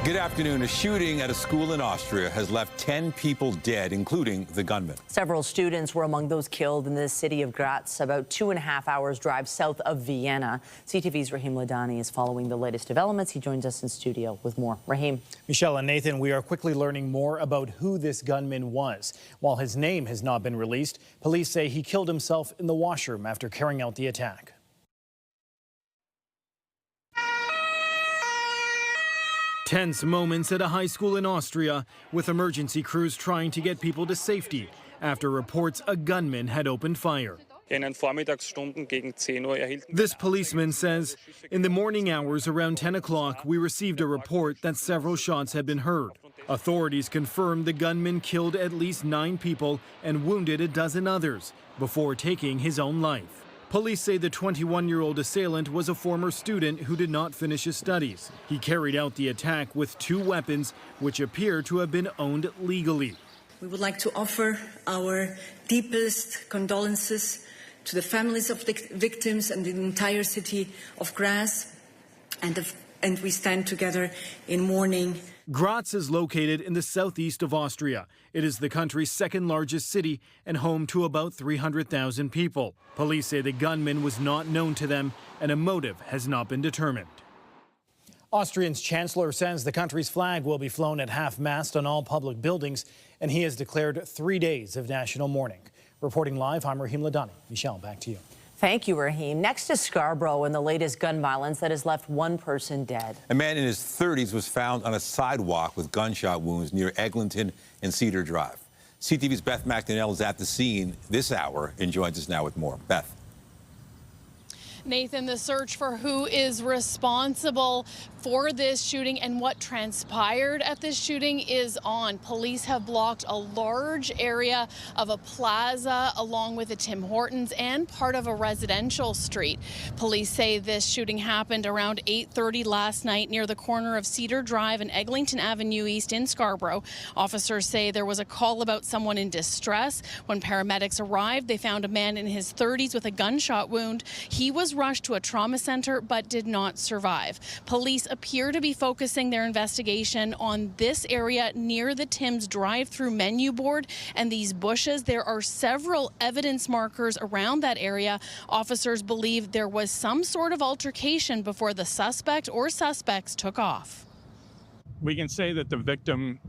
Good afternoon. A shooting at a school in Austria has left 10 people dead, including the gunman. Several students were among those killed in the city of Graz, about 2.5 hours drive south of Vienna. CTV's Rahim Ladhani is following the latest developments. He joins us in studio with more. Rahim. Michelle and Nathan, we are quickly learning more about who this gunman was. While his name has not been released, police say he killed himself in the washroom after carrying out the attack. Tense moments at a high school in Austria, with emergency crews trying to get people to safety after reports a gunman had opened fire. This policeman says, in the morning hours around 10 o'clock, we received a report that several shots had been heard. Authorities confirmed the gunman killed at least 9 people and wounded a dozen others before taking his own life. Police say the 21-year-old assailant was a former student who did not finish his studies. He carried out the attack with 2 weapons, which appear to have been owned legally. We would like to offer our deepest condolences to the families of the victims and the entire city of Graz, and we stand together in mourning. Graz is located in the southeast of Austria. It is the country's second largest city and home to about 300,000 people. Police say the gunman was not known to them and a motive has not been determined. Austria's chancellor says the country's flag will be flown at half-mast on all public buildings, and he has declared 3 days of national mourning. Reporting live, I'm Rahim Ladhani. Michelle, back to you. Thank you, Rahim. Next to Scarborough and the latest gun violence that has left 1 person dead. A man in his 30s was found on a sidewalk with gunshot wounds near Eglinton and Cedar Drive. CTV's Beth MacDonell is at the scene this hour and joins us now with more. Beth. Nathan, the search for who is responsible for this shooting and what transpired at this shooting is on. Police have blocked a large area of a plaza along with a Tim Hortons and part of a residential street. Police say this shooting happened around 8:30 last night near the corner of Cedar Drive and Eglinton Avenue East in Scarborough. Officers say there was a call about someone in distress. When paramedics arrived, they found a man in his 30s with a gunshot wound. He was rushed to a trauma center but did not survive. Police appear to be focusing their investigation on this area near the Tim's drive-through menu board and these bushes. There are several evidence markers around that area. Officers believe there was some sort of altercation before the suspect or suspects took off. We can say that the victim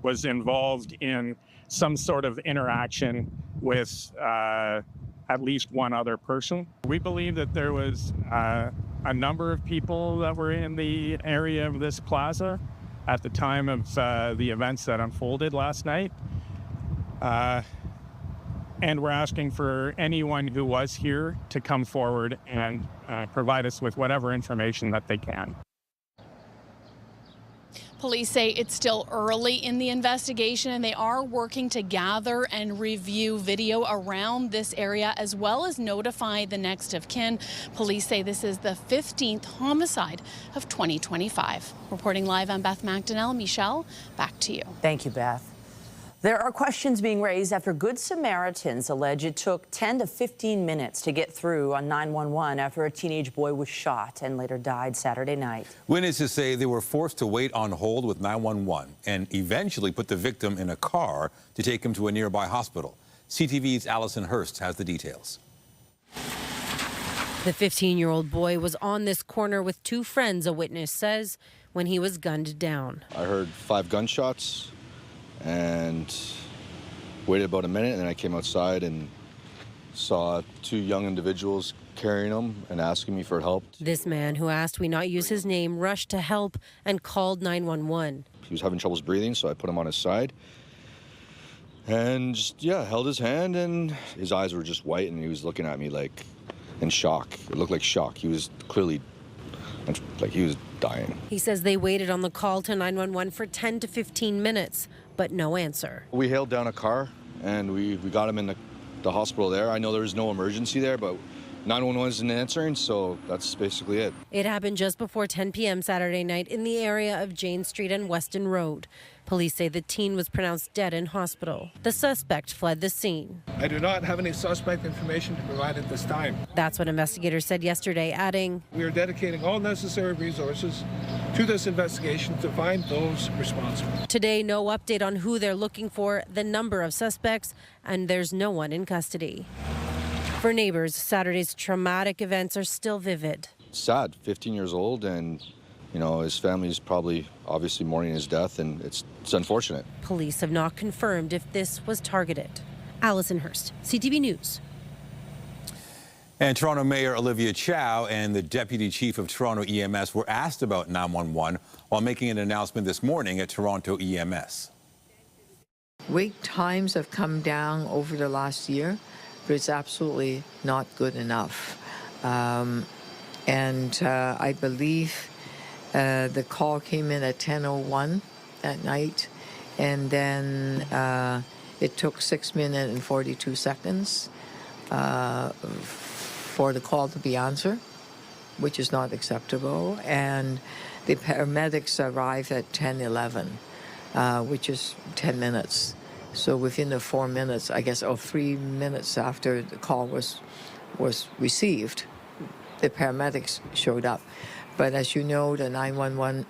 was involved in some sort of interaction with at least one other person. We believe that there was a number of people that were in the area of this plaza at the time of the events that unfolded last night. And we're asking for anyone who was here to come forward and provide us with whatever information that they can. Police say it's still early in the investigation and they are working to gather and review video around this area as well as notify the next of kin. Police say this is the 15th homicide of 2025. Reporting live, I'm Beth MacDonell. Michelle, back to you. Thank you, Beth. There are questions being raised after Good Samaritans allege it took 10 to 15 minutes to get through on 911 after a teenage boy was shot and later died Saturday night. Witnesses say they were forced to wait on hold with 911 and eventually put the victim in a car to take him to a nearby hospital. CTV's Allison Hurst has the details. The 15-year-old boy was on this corner with 2 friends, a witness says, when he was gunned down. I heard 5 gunshots and waited about a minute, and then I came outside and saw 2 young individuals carrying him and asking me for help. This man, who asked we not use his name, rushed to help and called 911. He was having troubles breathing, so I put him on his side and just, held his hand, and his eyes were just white and he was looking at me like in shock. It looked like shock. He was clearly like he was dying. He says they waited on the call to 911 for 10 to 15 minutes, but no answer. We hailed down a car and we got him in the hospital there. I know there was no emergency there, but 911 isn't answering, so that's basically it. It happened just before 10 p.m. Saturday night in the area of Jane Street and Weston Road. Police say the teen was pronounced dead in hospital. The suspect fled the scene. I do not have any suspect information to provide at this time. That's what investigators said yesterday, adding, We are dedicating all necessary resources to this investigation to find those responsible. Today, no update on who they're looking for, the number of suspects, and there's no one in custody. For neighbors, Saturday's traumatic events are still vivid. Sad, 15 years old, and you know, his family's probably obviously mourning his death, and it's unfortunate. Police have not confirmed if this was targeted. Allison Hurst, CTV News. And Toronto Mayor Olivia Chow and the Deputy Chief of Toronto EMS were asked about 911 while making an announcement this morning at Toronto EMS. Wait times have come down over the last year, but it's absolutely not good enough. I believe the call came in at 10:01 at night, and then it took 6 minutes and 42 seconds for the call to be answered, which is not acceptable. And the paramedics arrived at 10:11, which is 10 minutes. So within the 4 minutes, I guess, or 3 minutes after the call was received, the paramedics showed up. But as you know, the 911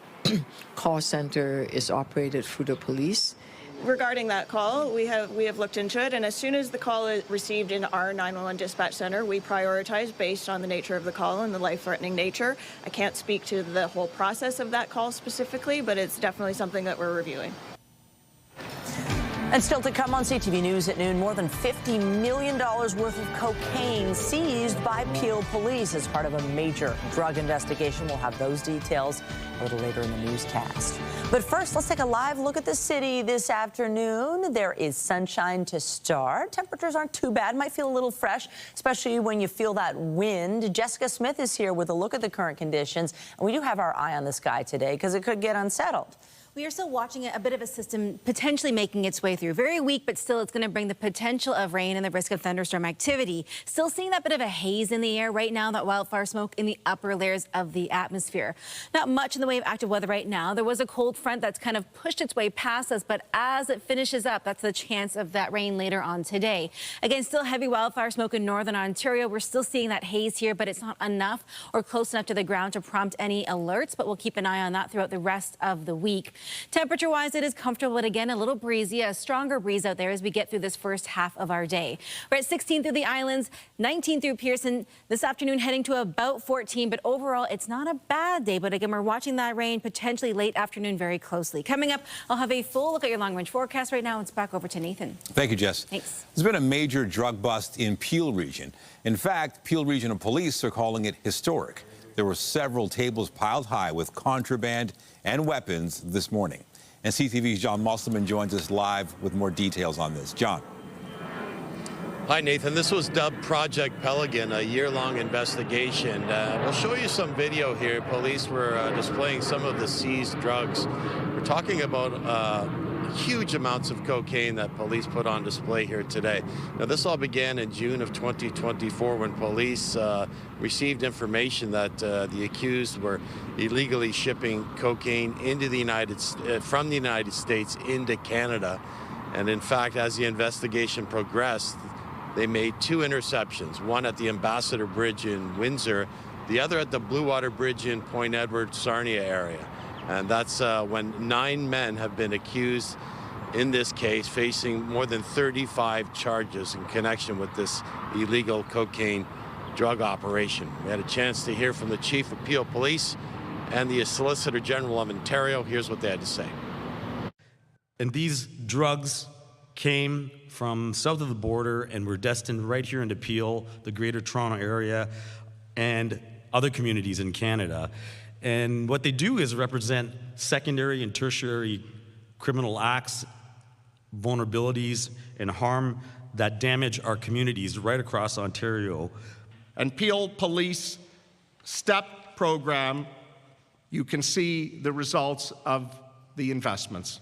call center is operated through the police. Regarding that call, we have looked into it, and as soon as the call is received in our 911 dispatch center, we prioritize based on the nature of the call and the life-threatening nature. I can't speak to the whole process of that call specifically, but it's definitely something that we're reviewing. And still to come on CTV News at noon, more than $50 million worth of cocaine seized by Peel police as part of a major drug investigation. We'll have those details a little later in the newscast. But first, let's take a live look at the city this afternoon. There is sunshine to start. Temperatures aren't too bad. Might feel a little fresh, especially when you feel that wind. Jessica Smith is here with a look at the current conditions. And we do have our eye on the sky today because it could get unsettled. We are still watching a bit of a system potentially making its way through. Very weak, but still it's going to bring the potential of rain and the risk of thunderstorm activity. Still seeing that bit of a haze in the air right now, that wildfire smoke in the upper layers of the atmosphere. Not much in the way of active weather right now. There was a cold front that's kind of pushed its way past us, but as it finishes up, that's the chance of that rain later on today. Again, still heavy wildfire smoke in northern Ontario. We're still seeing that haze here, but it's not enough or close enough to the ground to prompt any alerts, but we'll keep an eye on that throughout the rest of the week. Temperature-wise, it is comfortable, but again, a little breezy, a stronger breeze out there as we get through this first half of our day. We're at 16 through the islands, 19 through Pearson. This afternoon heading to about 14, but overall, it's not a bad day. But again, we're watching that rain potentially late afternoon very closely. Coming up, I'll have a full look at your long-range forecast right now. It's back over to Nathan. Thank you, Jess. Thanks. There's been a major drug bust in Peel Region. In fact, Peel Regional Police are calling it historic. There were several tables piled high with contraband and weapons this morning. And CTV's John Musselman joins us live with more details on this. John. Hi, Nathan. This was dubbed Project Pelican, a year-long investigation. We'll show you some video here. Police were displaying some of the seized drugs. We're talking about huge amounts of cocaine that police put on display here today. Now, this all began in June of 2024 when police received information that the accused were illegally shipping cocaine into the from the United States into Canada. And in fact, as the investigation progressed, they made 2 interceptions, one at the Ambassador Bridge in Windsor, the other at the Blue Water Bridge in Point Edward, Sarnia area. And that's when 9 men have been accused in this case, facing more than 35 charges in connection with this illegal cocaine drug operation. We had a chance to hear from the Chief of Peel Police and the Solicitor General of Ontario. Here's what they had to say. And these drugs came from south of the border and were destined right here into Peel, the Greater Toronto area, and other communities in Canada. And what they do is represent secondary and tertiary criminal acts, vulnerabilities, and harm that damage our communities right across Ontario. And Peel Police STEP program, you can see the results of the investments.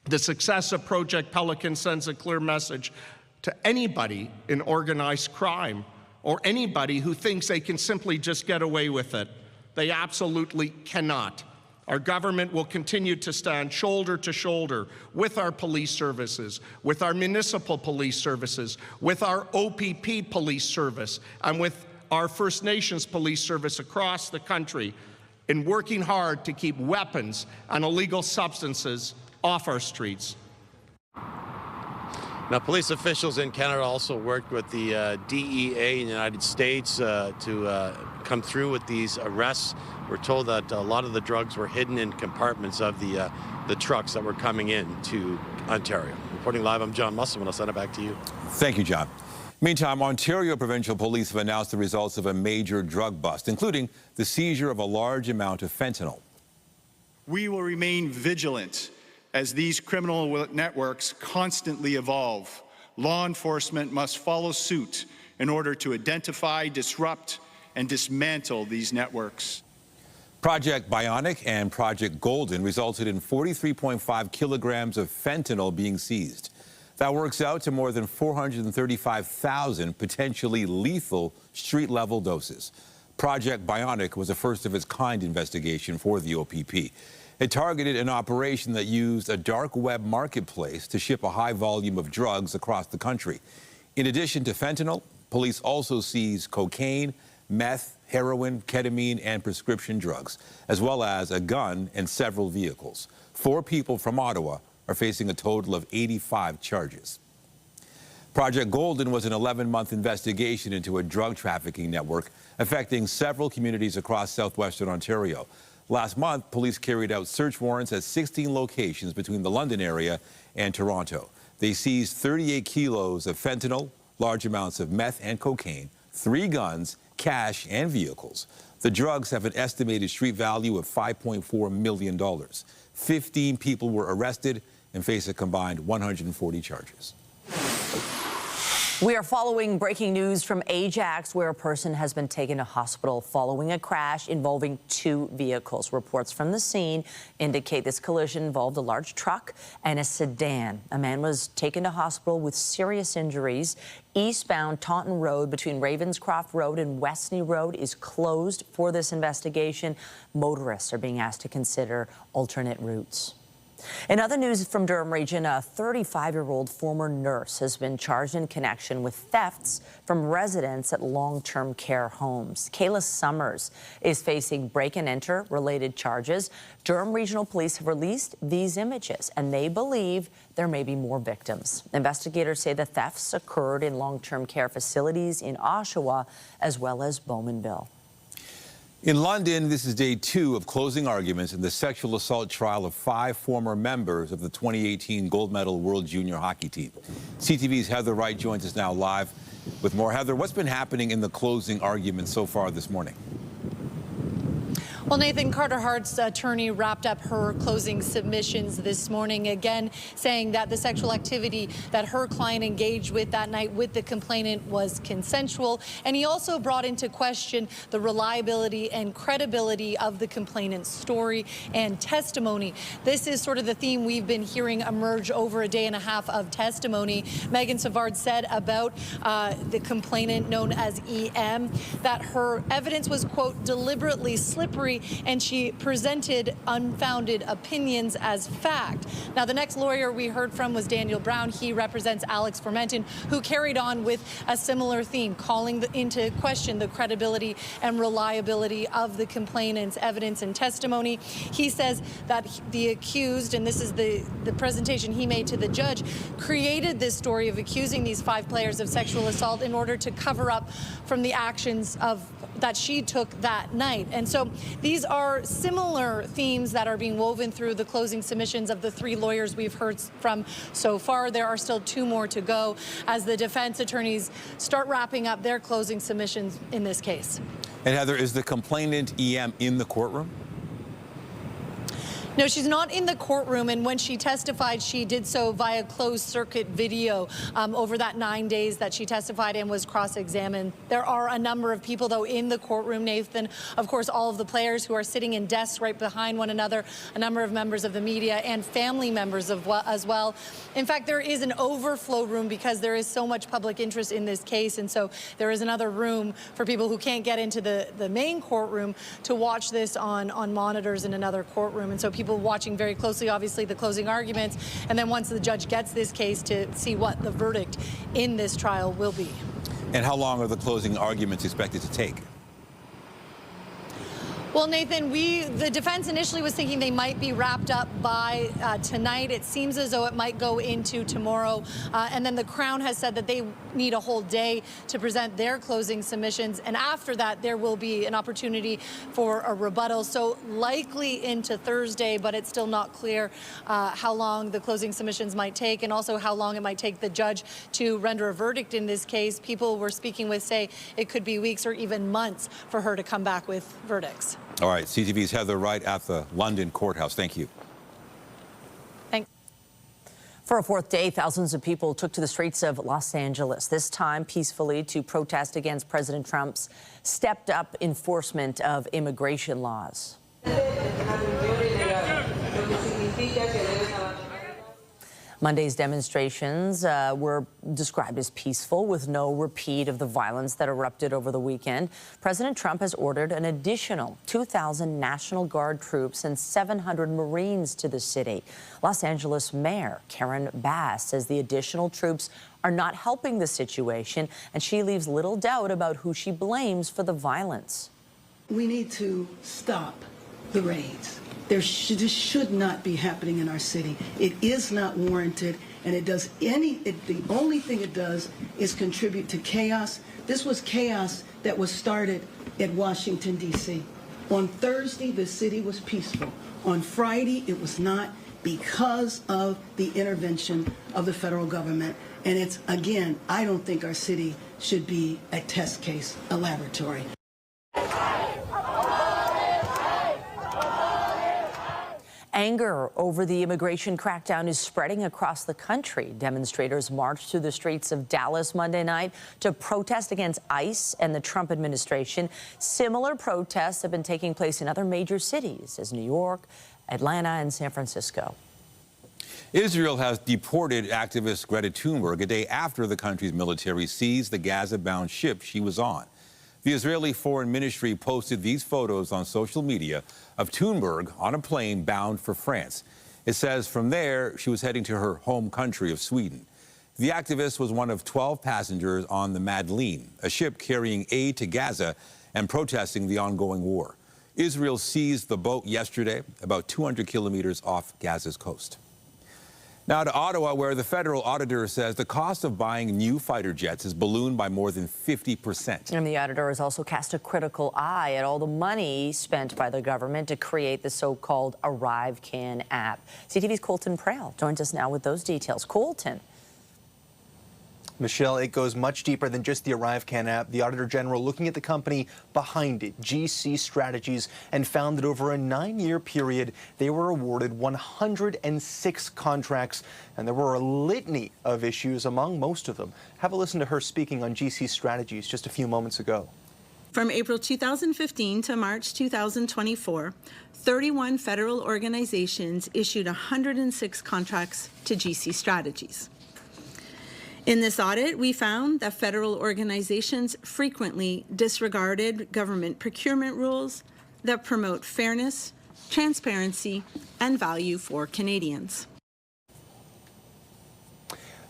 The success of Project Pelican sends a clear message to anybody in organized crime or anybody who thinks they can simply just get away with it. They absolutely cannot. Our government will continue to stand shoulder to shoulder with our police services, with our municipal police services, with our OPP police service, and with our First Nations police service across the country in working hard to keep weapons and illegal substances off our streets. Now, police officials in Canada also worked with the DEA in the United States to come through with these arrests. We're told that a lot of the drugs were hidden in compartments of the trucks that were coming in to Ontario. Reporting live, I'm John Musselman. I'll send it back to you. Thank you, John. Meantime, Ontario Provincial Police have announced the results of a major drug bust, including the seizure of a large amount of fentanyl. We will remain vigilant as these criminal networks constantly evolve. Law enforcement must follow suit in order to identify, disrupt, and dismantle these networks. Project Bionic and Project Golden resulted in 43.5 kilograms of fentanyl being seized. That works out to more than 435,000 potentially lethal street-level doses. Project Bionic was a first-of-its-kind investigation for the OPP. It targeted an operation that used a dark web marketplace to ship a high volume of drugs across the country. In addition to fentanyl, police also seized cocaine, meth, heroin, ketamine, and prescription drugs, as well as a gun and several vehicles. 4 people from Ottawa are facing a total of 85 charges. Project Golden was an 11-month investigation into a drug trafficking network affecting several communities across southwestern Ontario. Last month, police carried out search warrants at 16 locations between the London area and Toronto. They seized 38 kilos of fentanyl, large amounts of meth and cocaine, 3 guns, cash, and vehicles. The drugs have an estimated street value of $5.4 million. 15 people were arrested and face a combined 140 charges. We are following breaking news from Ajax, where a person has been taken to hospital following a crash involving 2 vehicles. Reports from the scene indicate this collision involved a large truck and a sedan. A man was taken to hospital with serious injuries. Eastbound Taunton Road between Ravenscroft Road and Westney Road is closed for this investigation. Motorists are being asked to consider alternate routes. In other news from Durham Region, a 35-year-old former nurse has been charged in connection with thefts from residents at long-term care homes. Kayla Summers is facing break-and-enter related charges. Durham Regional Police have released these images, and they believe there may be more victims. Investigators say the thefts occurred in long-term care facilities in Oshawa as well as Bowmanville. In London, this is day 2 of closing arguments in the sexual assault trial of 5 former members of the 2018 gold medal World Junior Hockey team. CTV's Heather Wright joins us now live with more. Heather, what's been happening in the closing arguments so far this morning? Well, Nathan, Carter Hart's attorney wrapped up her closing submissions this morning, again saying that the sexual activity that her client engaged with that night with the complainant was consensual. And he also brought into question the reliability and credibility of the complainant's story and testimony. This is sort of the theme we've been hearing emerge over a day and a half of testimony. Megan Savard said about the complainant, known as EM, that her evidence was, quote, deliberately slippery, and she presented unfounded opinions as fact. Now, the next lawyer we heard from was Daniel Brown. He represents Alex Formenton, who carried on with a similar theme, calling into question the credibility and reliability of the complainant's evidence and testimony. He says that the accused, and this is the presentation he made to the judge, created this story of accusing these 5 players of sexual assault in order to cover up from the actions that she took that night. And so these are similar themes that are being woven through the closing submissions of the 3 lawyers we've heard from so far. There are still 2 more to go as the defense attorneys start wrapping up their closing submissions in this case. And Heather, is the complainant EM in the courtroom? No, she's not in the courtroom, and when she testified, she did so via closed-circuit video over that 9 days that she testified and was cross-examined. There are a number of people, though, in the courtroom, Nathan. Of course, all of the players who are sitting in desks right behind one another, a number of members of the media and family members as well. In fact, there is an overflow room because there is so much public interest in this case, and so there is another room for people who can't get into the main courtroom to watch this on monitors in another courtroom. And so people watching very closely, obviously, the closing arguments, and then once the judge gets this case, to see what the verdict in this trial will be. And how long are the closing arguments expected to take? Well, Nathan, the defense initially was thinking they might be wrapped up by tonight. It seems as though it might go into tomorrow. And then the Crown has said that they need a whole day to present their closing submissions. And after that, there will be an opportunity for a rebuttal. So likely into Thursday, but it's still not clear how long the closing submissions might take and also how long it might take the judge to render a verdict in this case. People we're speaking with say it could be weeks or even months for her to come back with verdicts. All right, CTV's Heather Wright at the London courthouse. Thank you. Thanks. For a fourth day, thousands of people took to the streets of Los Angeles, this time peacefully to protest against President Trump's stepped-up enforcement of immigration laws. Monday's demonstrations were described as peaceful, with no repeat of the violence that erupted over the weekend. President Trump has ordered an additional 2,000 National Guard troops and 700 Marines to the city. Los Angeles Mayor Karen Bass says the additional troops are not helping the situation, and she leaves little doubt about who she blames for the violence. We need to stop the raids. This should not be happening in our city. It is not warranted, and the only thing it does is contribute to chaos. This was chaos that was started at Washington, D.C. On Thursday, the city was peaceful. On Friday, it was not, because of the intervention of the federal government. And it's, again, I don't think our city should be a test case, a laboratory. Anger over the immigration crackdown is spreading across the country. Demonstrators marched through the streets of Dallas Monday night to protest against ICE and the Trump administration. Similar protests have been taking place in other major cities as New York, Atlanta, and San Francisco. Israel has deported activist Greta Thunberg a day after the country's military seized the Gaza-bound ship she was on. The Israeli Foreign Ministry posted these photos on social media of Thunberg on a plane bound for France. It says from there she was heading to her home country of Sweden. The activist was one of 12 passengers on the Madeleine, a ship carrying aid to Gaza and protesting the ongoing war. Israel seized the boat yesterday, about 200 kilometers off Gaza's coast. Now to Ottawa, where the federal auditor says the cost of buying new fighter jets has ballooned by more than 50%. And the auditor has also cast a critical eye at all the money spent by the government to create the so-called ArriveCan app. CTV's Colton Prale joins us now with those details. Colton. Michelle, it goes much deeper than just the ArriveCan app. The Auditor General looking at the company behind it, GC Strategies, and found that over a 9-year period, they were awarded 106 contracts, and there were a litany of issues among most of them. Have a listen to her speaking on GC Strategies just a few moments ago. From April 2015 to March 2024, 31 federal organizations issued 106 contracts to GC Strategies. In this audit, we found that federal organizations frequently disregarded government procurement rules that promote fairness, transparency, and value for Canadians.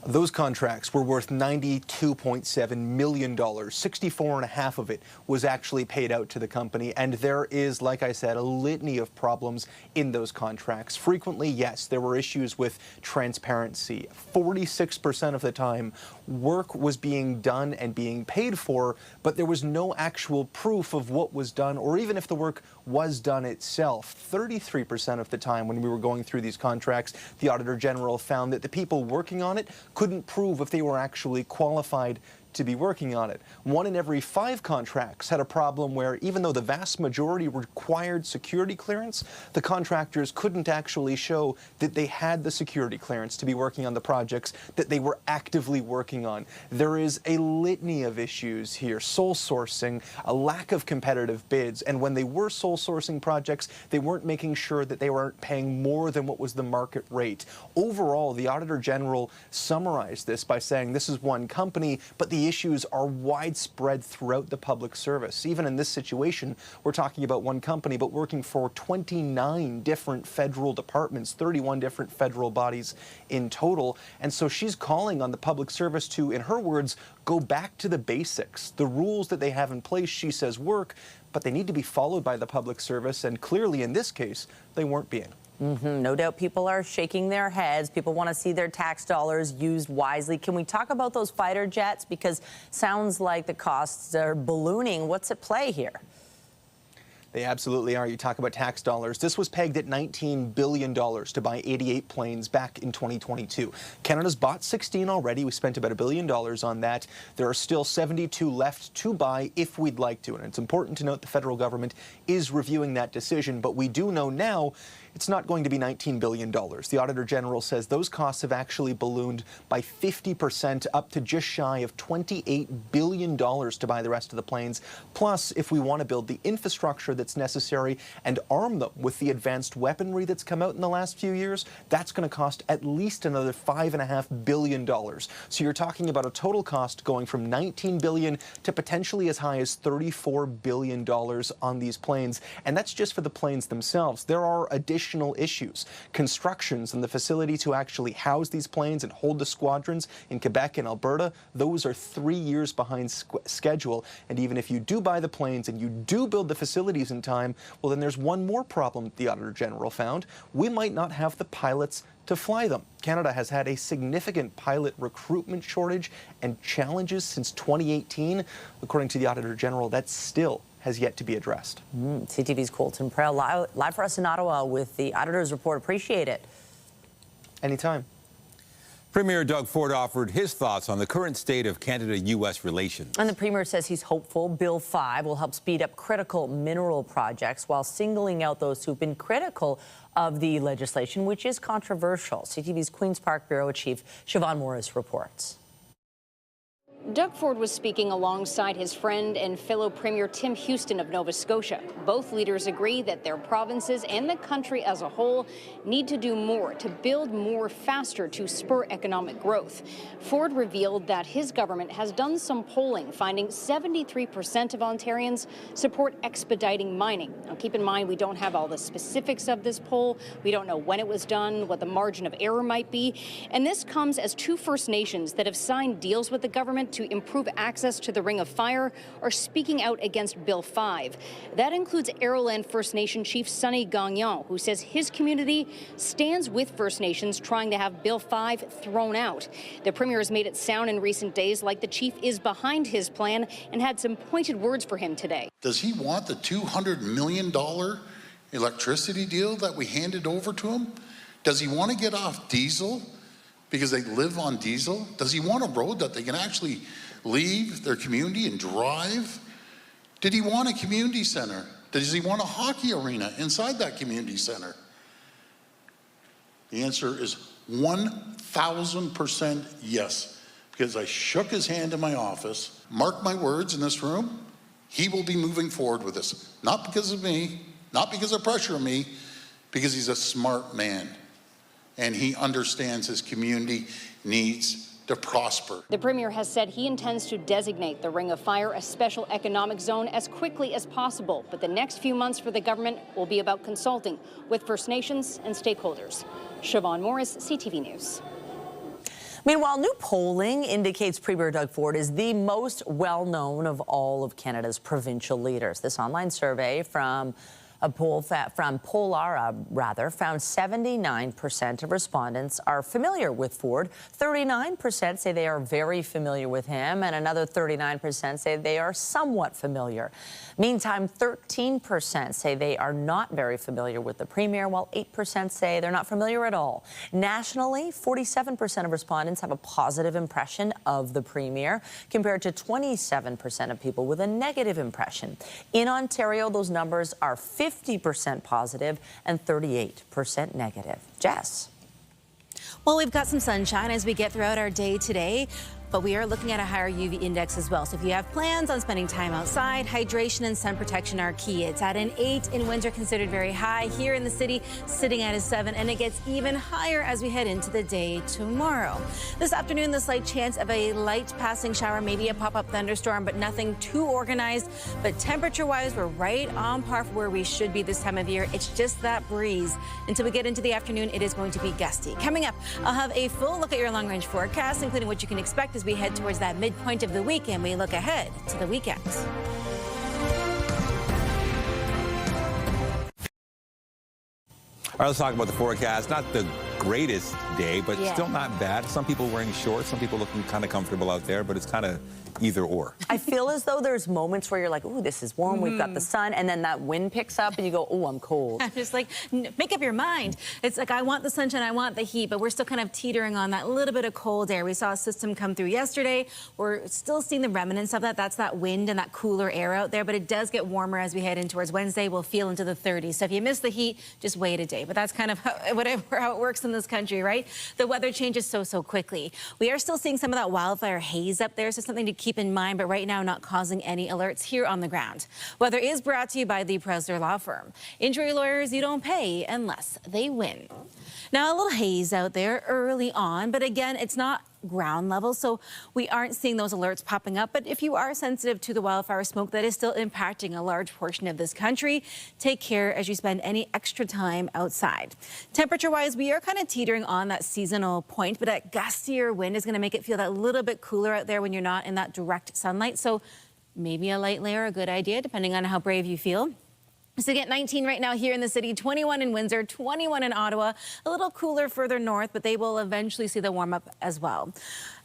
Those contracts were worth $92.7 million. 64.5 of it was actually paid out to the company. And there is, like I said, a litany of problems in those contracts. Frequently, yes, there were issues with transparency. 46% of the time, work was being done and being paid for, but there was no actual proof of what was done, or even if the work was done itself. 33% of the time when we were going through these contracts, the Auditor General found that the people working on it couldn't prove if they were actually qualified to be working on it. 1 in every 5 contracts had a problem where, even though the vast majority required security clearance, the contractors couldn't actually show that they had the security clearance to be working on the projects that they were actively working on. There is a litany of issues here: sole sourcing, a lack of competitive bids, and when they were sole sourcing projects, they weren't making sure that they weren't paying more than what was the market rate. Overall, the Auditor General summarized this by saying this is one company, but the the issues are widespread throughout the public service. Even in this situation, we're talking about one company, but working for 29 different federal departments, 31 different federal bodies in total. And so she's calling on the public service to, in her words, go back to the basics. The rules that they have in place, she says, work, but they need to be followed by the public service. And clearly, in this case, they weren't being. No doubt people are shaking their heads. People want to see their tax dollars used wisely. Can we talk about those fighter jets? Because sounds like the costs are ballooning. What's at play here? They absolutely are. You talk about tax dollars. This was pegged at $19 billion to buy 88 planes back in 2022. Canada's bought 16 already. We spent about $1 billion on that. There are still 72 left to buy if we'd like to. And it's important to note the federal government is reviewing that decision. But we do know now it's not going to be $19 billion. The Auditor General says those costs have actually ballooned by 50%, up to just shy of $28 billion to buy the rest of the planes. Plus, if we want to build the infrastructure that's necessary and arm them with the advanced weaponry that's come out in the last few years, that's going to cost at least another $5.5 billion. So you're talking about a total cost going from $19 billion to potentially as high as $34 billion on these planes. And that's just for the planes themselves. There are additional issues. Constructions and the facility to actually house these planes and hold the squadrons in Quebec and Alberta, those are 3 years behind schedule. And even if you do buy the planes and you do build the facilities in time, well, then there's one more problem the Auditor General found. We might not have the pilots to fly them. Canada has had a significant pilot recruitment shortage and challenges since 2018. According to the Auditor General, that still has yet to be addressed. CTV's Colton Prell live for us in Ottawa with the Auditor's report. Appreciate it. Anytime. Premier Doug Ford offered his thoughts on the current state of Canada-U.S. relations. And the Premier says he's hopeful Bill 5 will help speed up critical mineral projects while singling out those who've been critical of the legislation, which is controversial. CTV's Queen's Park Bureau Chief Siobhan Morris reports. Doug Ford was speaking alongside his friend and fellow Premier Tim Houston of Nova Scotia. Both leaders agree that their provinces and the country as a whole need to do more to build more faster to spur economic growth. Ford revealed that his government has done some polling, finding 73% of Ontarians support expediting mining. Now, keep in mind, we don't have all the specifics of this poll. We don't know when it was done, what the margin of error might be. And this comes as two First Nations that have signed deals with the government to improve access to the Ring of Fire are speaking out against Bill 5. That includes Arrowland First Nation Chief Sonny Gagnon, who says his community stands with First Nations trying to have Bill 5 thrown out. The Premier has made it sound in recent days like the chief is behind his plan and had some pointed words for him today. Does he want the $200 million electricity deal that we handed over to him? Does he want to get off diesel because they live on diesel? Does he want a road that they can actually leave their community and drive? Did he want a community center? Does he want a hockey arena inside that community center? The answer is 1,000% yes, because I shook his hand in my office. Mark my words in this room, he will be moving forward with this. Not because of me, not because of pressure of me, because he's a smart man. And he understands his community needs to prosper. The Premier has said he intends to designate the Ring of Fire a special economic zone as quickly as possible. But the next few months for the government will be about consulting with First Nations and stakeholders. Siobhan Morris, CTV News. Meanwhile, new polling indicates Premier Doug Ford is the most well-known of all of Canada's provincial leaders. This online survey from Polara found 79% of respondents are familiar with Ford. 39% say they are very familiar with him, and another 39% say they are somewhat familiar. Meantime, 13% say they are not very familiar with the Premier, while 8% say they're not familiar at all. Nationally, 47% of respondents have a positive impression of the Premier, compared to 27% of people with a negative impression. In Ontario, those numbers are 50% positive and 38% negative. Jess. Well, we've got some sunshine as we get throughout our day today. but we are looking at a higher UV index as well. So if you have plans on spending time outside, hydration and sun protection are key. It's at an 8 in Windsor, considered very high. Here in the city, sitting at a 7, and it gets even higher as we head into the day tomorrow. This afternoon, the slight chance of a light passing shower, maybe a pop-up thunderstorm, but nothing too organized. But temperature-wise, we're right on par for where we should be this time of year. It's just that breeze. Until we get into the afternoon, it is going to be gusty. Coming up, I'll have a full look at your long-range forecast, including what you can expect as we head towards that midpoint of the week and we look ahead to the weekend. All right, let's talk about the forecast. Not the greatest day, but Yeah. still not bad. Some people wearing shorts, some people looking kind of comfortable out there, but it's kind of either or. I feel as though there's moments where you're like, ooh, this is warm, we've got the sun, and then that wind picks up and you go, ooh, I'm cold. I'm just like, make up your mind. It's like, I want the sunshine, I want the heat, but we're still kind of teetering on that little bit of cold air. We saw a system come through yesterday. We're still seeing the remnants of that. That's that wind and that cooler air out there, but it does get warmer as we head in towards Wednesday. We'll feel into the 30s. So if you miss the heat, just wait a day. But that's kind of how it works in this country, right? The weather changes so quickly. We are still seeing some of that wildfire haze up there, so something to keep in mind, but right now not causing any alerts here on the ground. Weather is brought to you by the Presler Law Firm. Injury lawyers you don't pay unless they win. Now, a little haze out there early on, but again, it's not ground level, so we aren't seeing those alerts popping up. But if you are sensitive to the wildfire smoke that is still impacting a large portion of this country, take care as you spend any extra time outside. Temperature-wise, we are kind of teetering on that seasonal point, but that gustier wind is going to make it feel that little bit cooler out there when you're not in that direct sunlight. So maybe a light layer, a good idea, depending on how brave you feel. So get 19 right now here in the city, 21 in Windsor, 21 in Ottawa, a little cooler further north, but they will eventually see the warm up as well.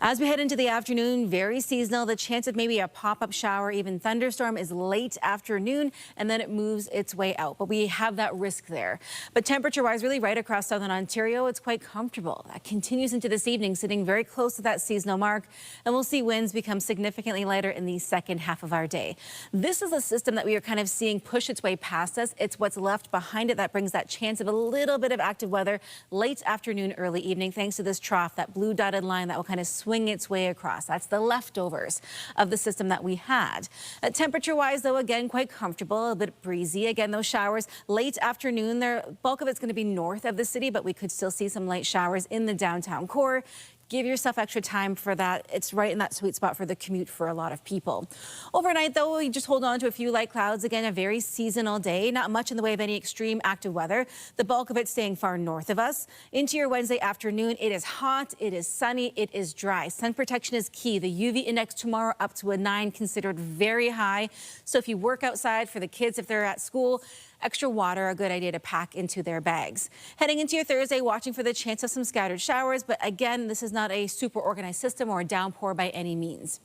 As we head into the afternoon, very seasonal. The chance of maybe a pop-up shower, even thunderstorm, is late afternoon, and then it moves its way out. But we have that risk there. But temperature-wise, really right across southern Ontario, it's quite comfortable. That continues into this evening, sitting very close to that seasonal mark, and we'll see winds become significantly lighter in the second half of our day. This is a system that we are kind of seeing push its way past us. It's what's left behind it that brings that chance of a little bit of active weather late afternoon, early evening, thanks to this trough, that blue dotted line that will kind of swing its way across. That's the leftovers of the system that we had. Temperature-wise, though, again, quite comfortable, a bit breezy. Again, those showers late afternoon, the bulk of it's going to be north of the city, but we could still see some light showers in the downtown core. Give yourself extra time for that. It's right in that sweet spot for the commute for a lot of people. Overnight, though, you just hold on to a few light clouds. Again, a very seasonal day. Not much in the way of any extreme active weather. The bulk of it staying far north of us. Into your Wednesday afternoon, it is hot, it is sunny, it is dry. Sun protection is key. The UV index tomorrow up to a 9, considered very high. So if you work outside, for the kids, if they're at school, extra water, a good idea to pack into their bags. Heading into your Thursday, watching for the chance of some scattered showers, but again, this is not a super organized system or a downpour by any means.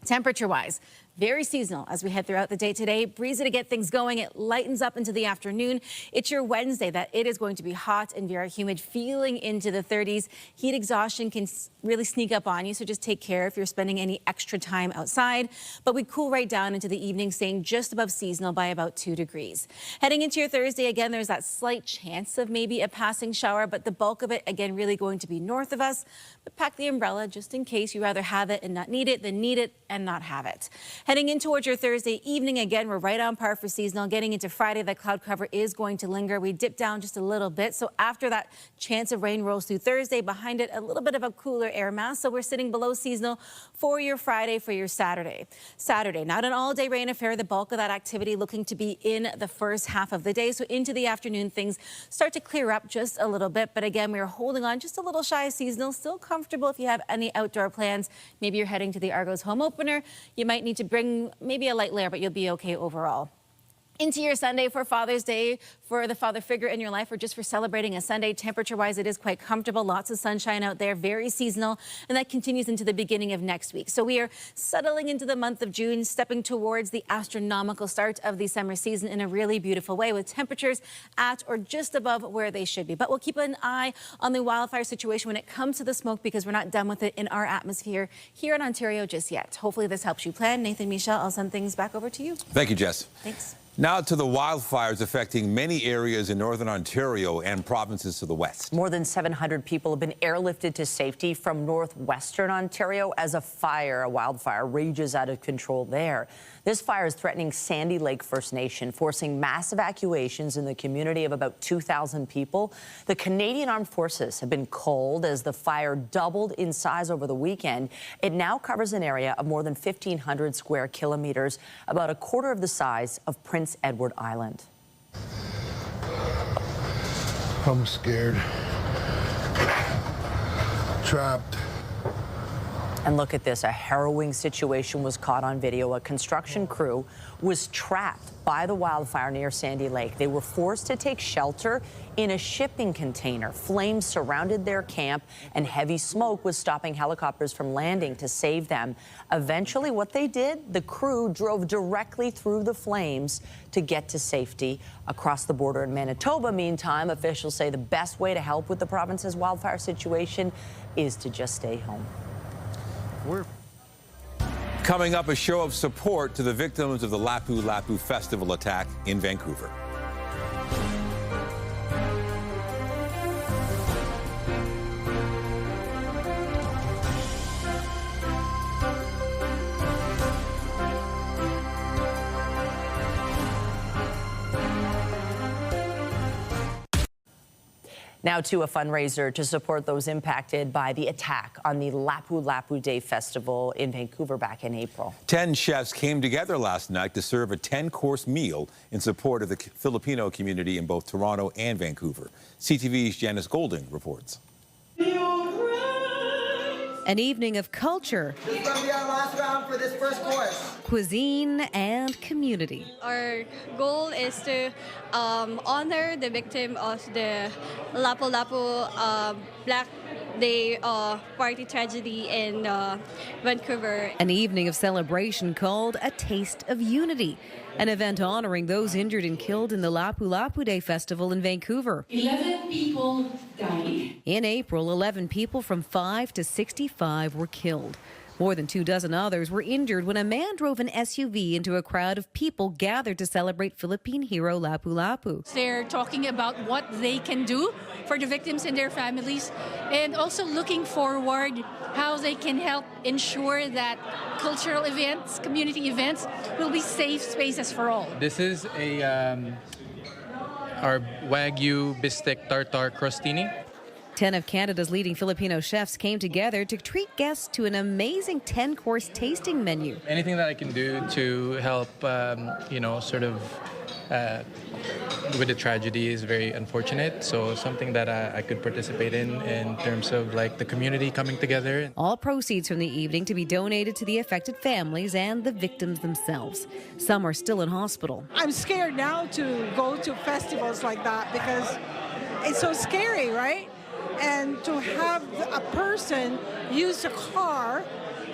Temperature-wise, very seasonal as we head throughout the day today. Breezy to get things going. It lightens up into the afternoon. It's your Wednesday that it is going to be hot and very humid, feeling into the 30s. Heat exhaustion can really sneak up on you, so just take care if you're spending any extra time outside. But we cool right down into the evening, staying just above seasonal by about 2 degrees. Heading into your Thursday, again, there's that slight chance of maybe a passing shower, but the bulk of it, again, really going to be north of us. But pack the umbrella just in case. You rather have it and not need it than need it and not have it. Heading in towards your Thursday evening, again, we're right on par for seasonal. Getting into Friday, the cloud cover is going to linger. We dip down just a little bit. So after that chance of rain rolls through Thursday, behind it, a little bit of a cooler air mass. So we're sitting below seasonal for your Friday, for your Saturday. Saturday, not an all-day rain affair. The bulk of that activity looking to be in the first half of the day. So into the afternoon, things start to clear up just a little bit. But again, we're holding on just a little shy of seasonal. Still comfortable if you have any outdoor plans. Maybe you're heading to the Argos home opener. You might need to bring maybe a light layer, but you'll be okay overall. Into your Sunday for Father's Day, for the father figure in your life, or just for celebrating a Sunday. Temperature-wise, it is quite comfortable. Lots of sunshine out there, very seasonal, and that continues into the beginning of next week. So we are settling into the month of June, stepping towards the astronomical start of the summer season in a really beautiful way, with temperatures at or just above where they should be. But we'll keep an eye on the wildfire situation when it comes to the smoke, because we're not done with it in our atmosphere here in Ontario just yet. Hopefully this helps you plan. Nathan, Michelle, I'll send things back over to you. Thank you, Jess. Thanks. Now to the wildfires affecting many areas in northern Ontario and provinces to the west. More than 700 people have been airlifted to safety from northwestern Ontario as a wildfire, rages out of control there. This fire is threatening Sandy Lake First Nation, forcing mass evacuations in the community of about 2,000 people. The Canadian Armed Forces have been called as the fire doubled in size over the weekend. It now covers an area of more than 1,500 square kilometers, about a quarter of the size of Prince Edward Island. I'm scared. Trapped. And look at this, a harrowing situation was caught on video. A construction crew was trapped by the wildfire near Sandy Lake. They were forced to take shelter in a shipping container. Flames surrounded their camp and heavy smoke was stopping helicopters from landing to save them. Eventually, what they did, the crew drove directly through the flames to get to safety. Across the border in Manitoba, meantime, officials say the best way to help with the province's wildfire situation is to just stay home. Coming up, a show of support to the victims of the Lapu Lapu Festival attack in Vancouver. Now to a fundraiser to support those impacted by the attack on the Lapu Lapu Day Festival in Vancouver back in April. 10 chefs came together last night to serve a 10-course meal in support of the Filipino community in both Toronto and Vancouver. CTV's Janice Golding reports. An evening of culture, This is going to be our last round for this first course. cuisine, and community. Our goal is to honor the victim of the Lapu Lapu Black Day party tragedy in Vancouver. An evening of celebration called A Taste of Unity, an event honoring those injured and killed in the Lapu Lapu Day Festival in Vancouver. 11 people died. In April, 11 people from 5 to 65 were killed. More than 24 others were injured when a man drove an SUV into a crowd of people gathered to celebrate Philippine hero Lapu Lapu. They're talking about what they can do for the victims and their families, and also looking forward how they can help ensure that cultural events, community events, will be safe spaces for all. This is our Wagyu Bistek Tartar Crostini. 10 of Canada's leading Filipino chefs came together to treat guests to an amazing 10-course tasting menu. Anything that I can do to help, with the tragedy is very unfortunate. So something that I could participate in terms of like the community coming together. All proceeds from the evening to be donated to the affected families and the victims themselves. Some are still in hospital. I'm scared now to go to festivals like that because it's so scary, right? And to have a person use a car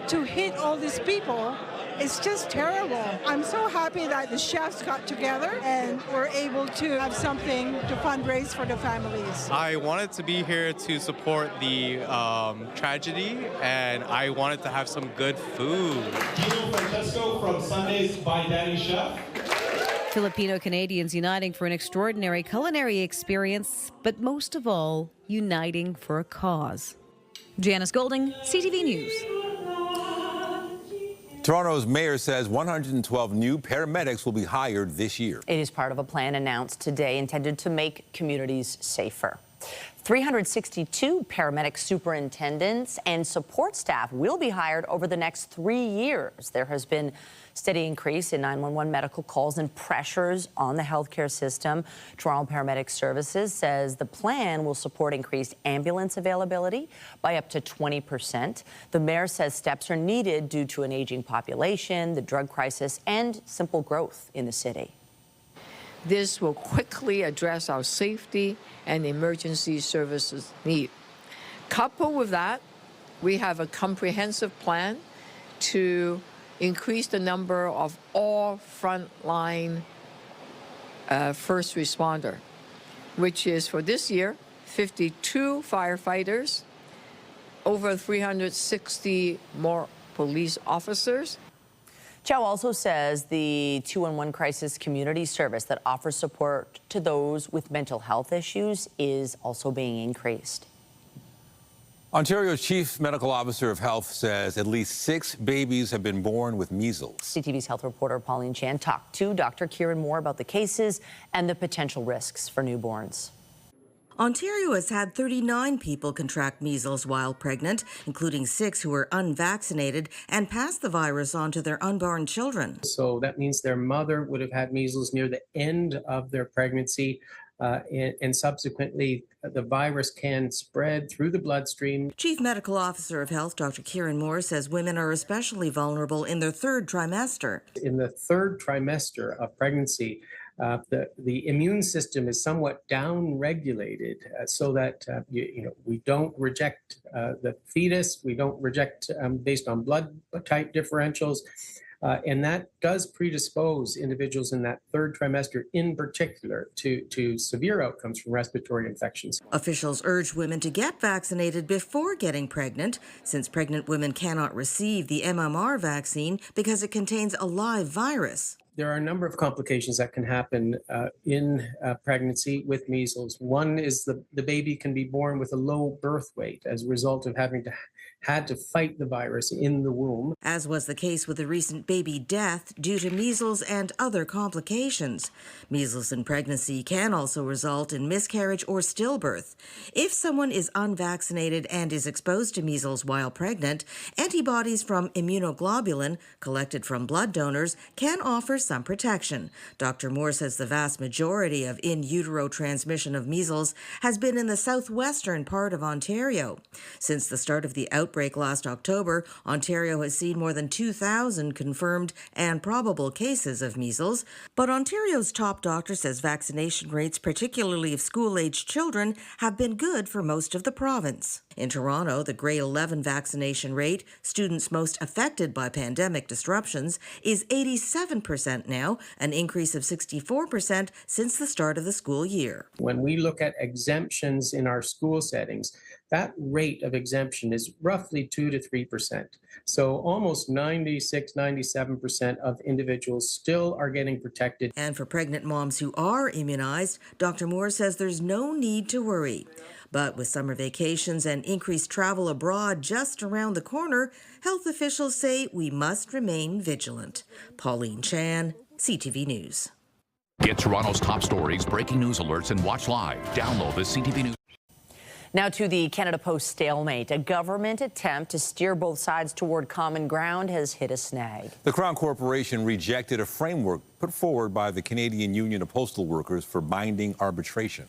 to hit all these people, it's just terrible. I'm so happy that the chefs got together and were able to have something to fundraise for the families. I wanted to be here to support the tragedy, and I wanted to have some good food. Gino Francesco from Sundays by Daddy Chef. Filipino Canadians uniting for an extraordinary culinary experience, but most of all, uniting for a cause. Janice Golding, CTV News. Toronto's mayor says 112 new paramedics will be hired this year. It is part of a plan announced today intended to make communities safer. 362 paramedic superintendents and support staff will be hired over the next 3 years. There has been steady increase in 911 medical calls and pressures on the healthcare system. Toronto Paramedic Services says the plan will support increased ambulance availability by up to 20%. The mayor says steps are needed due to an aging population, the drug crisis, and simple growth in the city. This will quickly address our safety and emergency services need. Coupled with that, we have a comprehensive plan to increase the number of all frontline first responder, which is for this year, 52 firefighters, over 360 more police officers. Chow also says the 211 Crisis Community Service that offers support to those with mental health issues is also being increased. Ontario's Chief Medical Officer of Health says at least 6 babies have been born with measles. CTV's health reporter Pauline Chan talked to Dr. Kieran Moore about the cases and the potential risks for newborns. Ontario has had 39 people contract measles while pregnant, including 6 who were unvaccinated and passed the virus on to their unborn children. So that means their mother would have had measles near the end of their pregnancy, and subsequently the virus can spread through the bloodstream. Chief Medical Officer of Health Dr. Kieran Moore says women are especially vulnerable in their 3rd trimester. In the 3rd trimester of pregnancy, the immune system is somewhat down-regulated so that we don't reject the fetus, we don't reject based on blood type differentials, and that does predispose individuals in that 3rd trimester in particular to severe outcomes from respiratory infections. Officials urge women to get vaccinated before getting pregnant, since pregnant women cannot receive the MMR vaccine because it contains a live virus. There are a number of complications that can happen in pregnancy with measles. One is the baby can be born with a low birth weight as a result of having had to fight the virus in the womb. As was the case with a recent baby death due to measles and other complications. Measles in pregnancy can also result in miscarriage or stillbirth. If someone is unvaccinated and is exposed to measles while pregnant, antibodies from immunoglobulin collected from blood donors can offer some protection. Dr. Moore says the vast majority of in utero transmission of measles has been in the southwestern part of Ontario. Since the start of the outbreak last October, Ontario has seen more than 2,000 confirmed and probable cases of measles. But Ontario's top doctor says vaccination rates, particularly of school-aged children, have been good for most of the province. In Toronto, the grade 11 vaccination rate, students most affected by pandemic disruptions, is 87% now, an increase of 64% since the start of the school year. When we look at exemptions in our school settings, that rate of exemption is roughly 2 to 3%. So almost 96, 97% of individuals still are getting protected. And for pregnant moms who are immunized, Dr. Moore says there's no need to worry. But with summer vacations and increased travel abroad just around the corner, health officials say we must remain vigilant. Pauline Chan, CTV News. Get Toronto's top stories, breaking news alerts, and watch live. Download the CTV News. Now to the Canada Post stalemate. A government attempt to steer both sides toward common ground has hit a snag. The Crown Corporation rejected a framework put forward by the Canadian Union of Postal Workers for binding arbitration.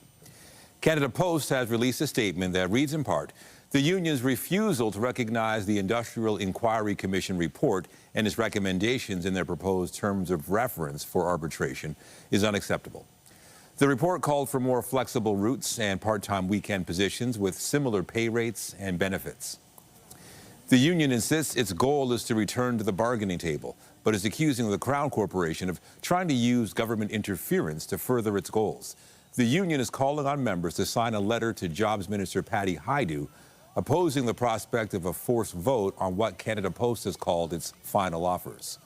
Canada Post has released a statement that reads in part, the union's refusal to recognize the Industrial Inquiry Commission report and its recommendations in their proposed terms of reference for arbitration is unacceptable. The report called for more flexible routes and part-time weekend positions with similar pay rates and benefits. The union insists its goal is to return to the bargaining table, but is accusing the Crown Corporation of trying to use government interference to further its goals. The union is calling on members to sign a letter to Jobs Minister Patty Hajdu opposing the prospect of a forced vote on what Canada Post has called its final offers.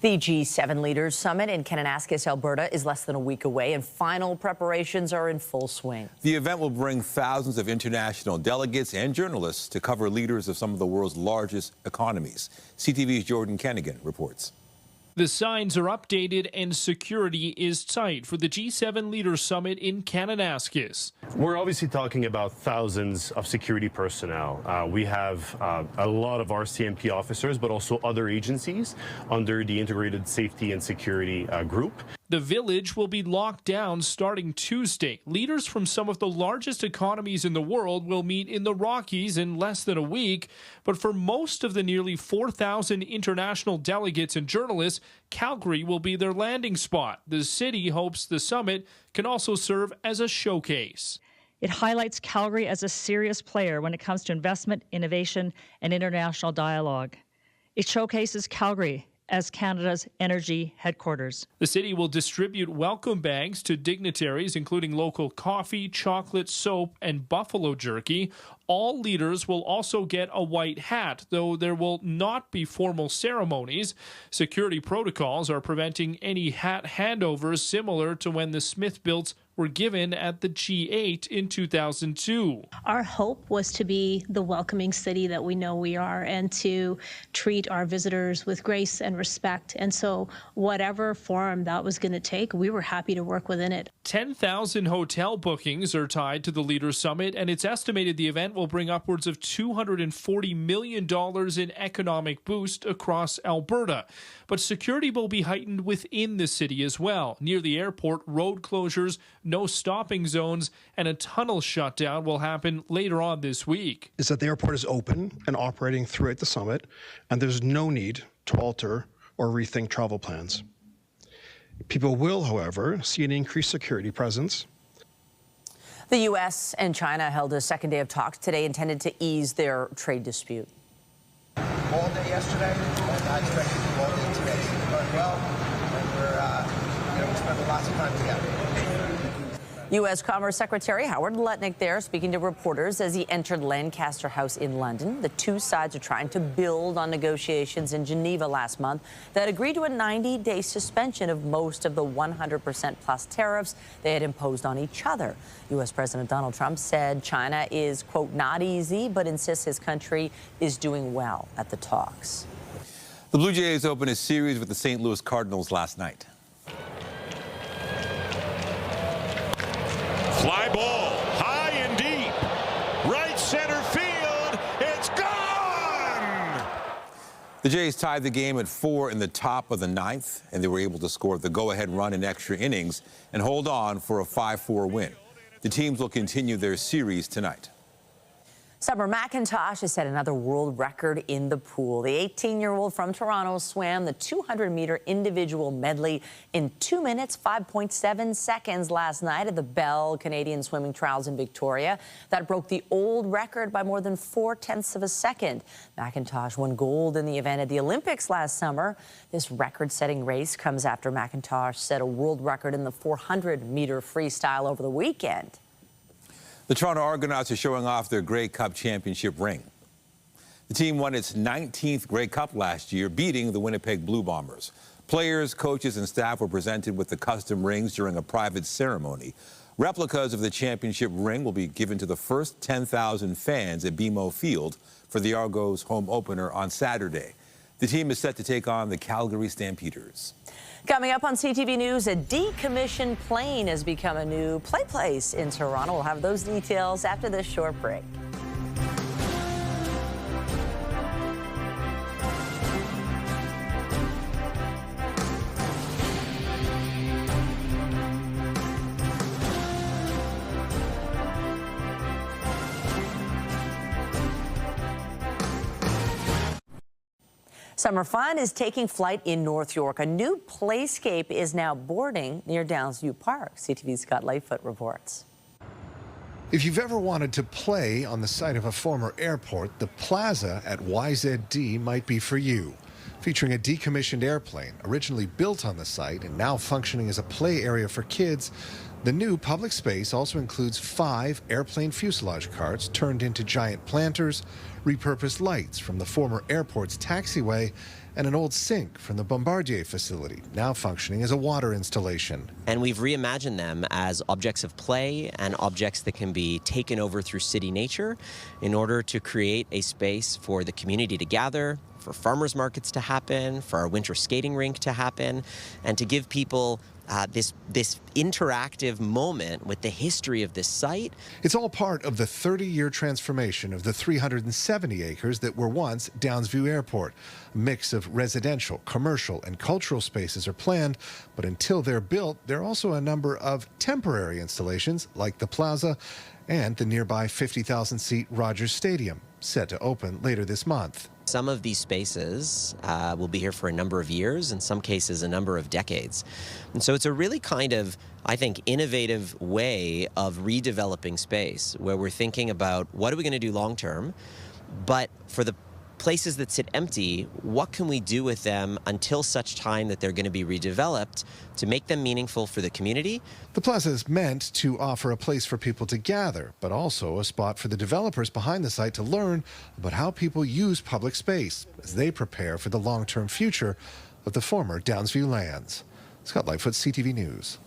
The G7 Leaders Summit in Kananaskis, Alberta is less than a week away, and final preparations are in full swing. The event will bring thousands of international delegates and journalists to cover leaders of some of the world's largest economies. CTV's Jordan Kennigan reports. The signs are updated and security is tight for the G7 Leaders Summit in Kananaskis. We're obviously talking about thousands of security personnel. We have a lot of RCMP officers, but also other agencies under the Integrated Safety and Security Group. The village will be locked down starting Tuesday. Leaders from some of the largest economies in the world will meet in the Rockies in less than a week. But for most of the nearly 4,000 international delegates and journalists, Calgary will be their landing spot. The city hopes the summit can also serve as a showcase. It highlights Calgary as a serious player when it comes to investment, innovation, and international dialogue. It showcases Calgary as Canada's energy headquarters. The city will distribute welcome bags to dignitaries, including local coffee, chocolate, soap, and buffalo jerky. All leaders will also get a white hat, though there will not be formal ceremonies. Security protocols are preventing any hat handovers similar to when the Smith Bills were given at the G8 in 2002. Our hope was to be the welcoming city that we know we are and to treat our visitors with grace and respect. And so whatever form that was going to take, we were happy to work within it. 10,000 hotel bookings are tied to the Leaders Summit, and it's estimated the event will bring upwards of $240 million in economic boost across Alberta. But security will be heightened within the city as well. Near the airport, road closures, no stopping zones, and a tunnel shutdown will happen later on this week. Is that the airport is open and operating throughout the summit, and there's no need to alter or rethink travel plans. People will, however, see an increased security presence. The U.S. and China held a second day of talks today intended to ease their trade dispute. All day yesterday, and I expect it to be all day today. It's going well, and we're spending lots of time together. U.S. Commerce Secretary Howard Lutnick there speaking to reporters as he entered Lancaster House in London. The two sides are trying to build on negotiations in Geneva last month that agreed to a 90-day suspension of most of the 100% plus tariffs they had imposed on each other. U.S. President Donald Trump said China is, quote, not easy, but insists his country is doing well at the talks. The Blue Jays opened a series with the St. Louis Cardinals last night. Fly ball, high and deep, right center field, it's gone! The Jays tied the game at 4 in the top of the 9th, and they were able to score the go-ahead run in extra innings and hold on for a 5-4 win. The teams will continue their series tonight. Summer McIntosh has set another world record in the pool. The 18-year-old from Toronto swam the 200-meter individual medley in 2 minutes, 5.7 seconds last night at the Bell Canadian Swimming Trials in Victoria. That broke the old record by more than 0.4 of a second. McIntosh won gold in the event at the Olympics last summer. This record-setting race comes after McIntosh set a world record in the 400-meter freestyle over the weekend. The Toronto Argonauts are showing off their Grey Cup championship ring. The team won its 19th Grey Cup last year, beating the Winnipeg Blue Bombers. Players, coaches, and staff were presented with the custom rings during a private ceremony. Replicas of the championship ring will be given to the first 10,000 fans at BMO Field for the Argos home opener on Saturday. The team is set to take on the Calgary Stampeders. Coming up on CTV News, a decommissioned plane has become a new play place in Toronto. We'll have those details after this short break. Summer fun is taking flight in North York. A new playscape is now boarding near Downsview Park. CTV's Scott Lightfoot reports. If you've ever wanted to play on the site of a former airport, the plaza at YZD might be for you. Featuring a decommissioned airplane, originally built on the site and now functioning as a play area for kids, the new public space also includes 5 airplane fuselage carts turned into giant planters, repurposed lights from the former airport's taxiway, and an old sink from the Bombardier facility, now functioning as a water installation. And we've reimagined them as objects of play and objects that can be taken over through city nature in order to create a space for the community to gather, for farmers markets to happen, for our winter skating rink to happen, and to give people this interactive moment with the history of this site. It's all part of the 30-year transformation of the 370 acres that were once Downsview Airport. A mix of residential, commercial, and cultural spaces are planned, but until they're built, there are also a number of temporary installations like the plaza and the nearby 50,000-seat Rogers Stadium, set to open later this month. Some of these spaces will be here for a number of years, in some cases a number of decades. And so it's a really kind of, I think, innovative way of redeveloping space where we're thinking about what are we going to do long term, but for the places that sit empty, what can we do with them until such time that they're going to be redeveloped to make them meaningful for the community? The plaza is meant to offer a place for people to gather, but also a spot for the developers behind the site to learn about how people use public space as they prepare for the long-term future of the former Downsview lands. Scott Lightfoot, CTV News.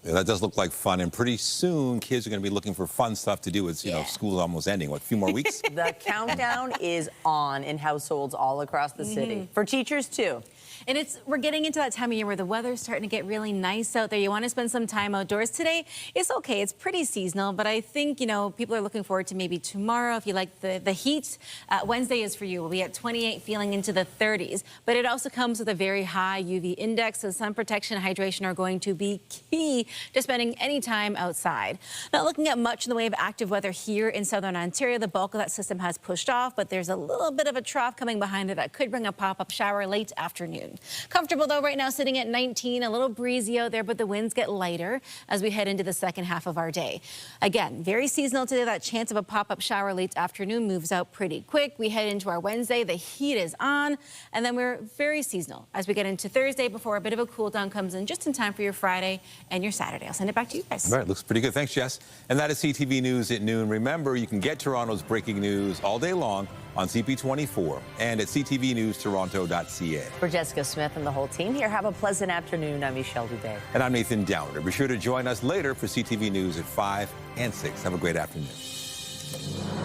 Yeah, that does look like fun, and pretty soon kids are going to be looking for fun stuff to do. It's, you know, school's almost ending. What, a few more weeks? The countdown is on in households all across the city. For teachers, too. And we're getting into that time of year where the weather's starting to get really nice out there. You want to spend some time outdoors. Today, it's okay. It's pretty seasonal, but I think, you know, people are looking forward to maybe tomorrow. If you like the heat, Wednesday is for you. We'll be at 28, feeling into the 30s. But it also comes with a very high UV index, so sun protection and hydration are going to be key to spending any time outside. Not looking at much in the way of active weather here in southern Ontario. The bulk of that system has pushed off, but there's a little bit of a trough coming behind it that could bring a pop-up shower late afternoon. Comfortable though right now, sitting at 19, a little breezy out there, but the winds get lighter as we head into the second half of our day. Again, very seasonal today. That chance of a pop-up shower late afternoon moves out pretty quick. We head into our Wednesday. The heat is on, and then we're very seasonal as we get into Thursday before a bit of a cool down comes in just in time for your Friday and your Saturday. I'll send it back to you guys. All right, looks pretty good. Thanks, Jess. And that is CTV News at noon. Remember, you can get Toronto's breaking news all day long on CP24 and at ctvnewstoronto.ca. For Jessica Smith and the whole team here, have a pleasant afternoon. I'm Michelle Dubé. And I'm Nathan Downer. Be sure to join us later for CTV News at 5 and 6. Have a great afternoon.